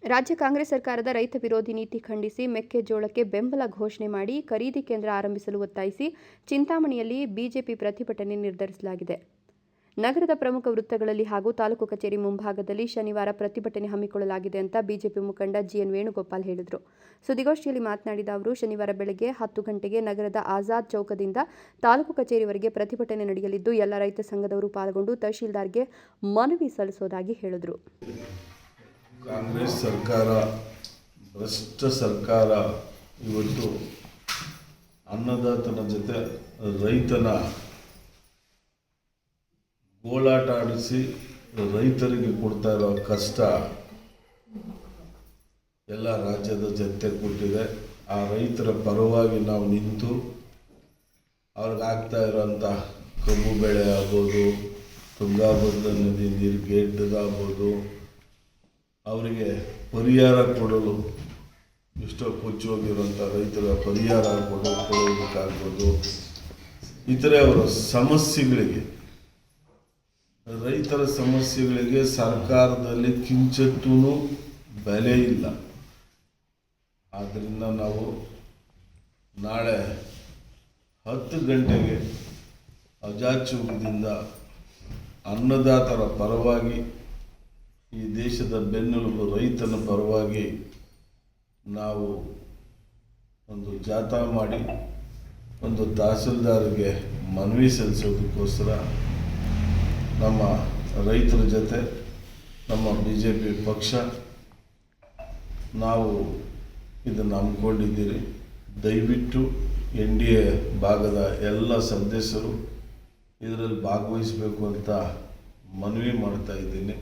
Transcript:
ರಾಜ್ಯ ಕಾಂಗ್ರೆಸ್ ಸರ್ಕಾರದ ರೈತ ವಿರೋಧಿ ನೀತಿ ಖಂಡಿಸಿ ಮೆಕ್ಕೆಜೋಳಕ್ಕೆ ಬೆಂಬಲ ಘೋಷಣೆ ಮಾಡಿ ಖರೀದಿ ಕೇಂದ್ರ ಆರಂಭಿಸಲು ಒತ್ತಾಯಿಸಿ ಚಿಂತಾಮಣಿಯಲ್ಲಿ ಬಿಜೆಪಿ ಪ್ರತಿಭಟನೆ ನಿರ್ಧರಿಸಲಾಗಿದೆ. ನಗರದ ಪ್ರಮುಖ ವೃತ್ತಗಳಲ್ಲಿ ಹಾಗೂ ತಾಲೂಕು ಕಚೇರಿ ಮುಂಭಾಗದಲ್ಲಿ ಶನಿವಾರ ಪ್ರತಿಭಟನೆ ಹಮ್ಮಿಕೊಳ್ಳಲಾಗಿದೆ ಅಂತ ಬಿಜೆಪಿ ಮುಖಂಡ ಜಿಎನ್ ವೇಣುಗೋಪಾಲ್ ಹೇಳಿದರು. ಸುದ್ದಿಗೋಷ್ಠಿಯಲ್ಲಿ ಮಾತನಾಡಿದ ಅವರು, ಶನಿವಾರ ಬೆಳಗ್ಗೆ 10 ಗಂಟೆಗೆ ನಗರದ ಆಜಾದ್ ಚೌಕದಿಂದ ತಾಲೂಕು ಕಚೇರಿವರೆಗೆ ಪ್ರತಿಭಟನೆ ನಡೆಯಲಿದ್ದು, ಎಲ್ಲ ರೈತ ಸಂಘದವರು ಪಾಲ್ಗೊಂಡು ತಹಶೀಲ್ದಾರ್ಗೆ ಮನವಿ ಸಲ್ಲಿಸುವುದಾಗಿ ಹೇಳಿದರು. ಕಾಂಗ್ರೆಸ್ ಸರ್ಕಾರ ಭ್ರಷ್ಟ ಸರ್ಕಾರ ಇವತ್ತು ಅನ್ನದಾತನ ಜೊತೆ ರೈತನ ಗೋಳಾಟ ಆಡಿಸಿ ರೈತರಿಗೆ ಕೊಡ್ತಾ ಇರೋ ಕಷ್ಟ ಎಲ್ಲ ರಾಜ್ಯದ ಜನತೆ ಕೊಟ್ಟಿದೆ. ಆ ರೈತರ ಪರವಾಗಿ ನಾವು ನಿಂತು ಅವ್ರಿಗಾಗ್ತಾ ಇರೋಂಥ ಕಬ್ಬು ಬೆಳೆ ಆಗ್ಬೋದು, ತುಂಗಾಭದ್ರಾ ನದಿ ನೀರು ಗೇಟ್ದಾಗ್ಬೋದು, ಅವರಿಗೆ ಪರಿಹಾರ ಕೊಡಲು ಎಷ್ಟೋ ಕೊಚ್ಚೋಗಿರೋಂಥ ರೈತರ ಪರಿಹಾರ ಕೊಡೋದಕ್ಕಾಗ್ಬೋದು, ಇತರೆ ಅವರ ಸಮಸ್ಯೆಗಳಿಗೆ ರೈತರ ಸಮಸ್ಯೆಗಳಿಗೆ ಸರ್ಕಾರದಲ್ಲಿ ಕಿಂಚಿತ್ತೂ ಬೆಲೆ ಇಲ್ಲ. ಆದ್ದರಿಂದ ನಾವು ನಾಳೆ 10 ಗಂಟೆಗೆ ಆಜಾದ್ ಚೌಕದಿಂದ ಅನ್ನದಾತರ ಪರವಾಗಿ, ಈ ದೇಶದ ಬೆನ್ನೆಲುಬು ರೈತನ ಪರವಾಗಿ ನಾವು ಒಂದು ಜಾಥಾ ಮಾಡಿ ಒಂದು ತಹಸೀಲ್ದಾರ್ಗೆ ಮನವಿ ಸಲ್ಲಿಸೋದಕ್ಕೋಸ್ಕರ ನಮ್ಮ ರೈತರ ಜೊತೆ ನಮ್ಮ ಬಿಜೆಪಿ ಪಕ್ಷ ನಾವು ಇದನ್ನು ಹಮ್ಮಿಕೊಂಡಿದ್ದೀರಿ. ದಯವಿಟ್ಟು NDA ಭಾಗದ ಎಲ್ಲ ಸದಸ್ಯರು ಇದರಲ್ಲಿ ಭಾಗವಹಿಸಬೇಕು ಅಂತ ಮನವಿ ಮಾಡ್ತಾ ಇದ್ದೀನಿ.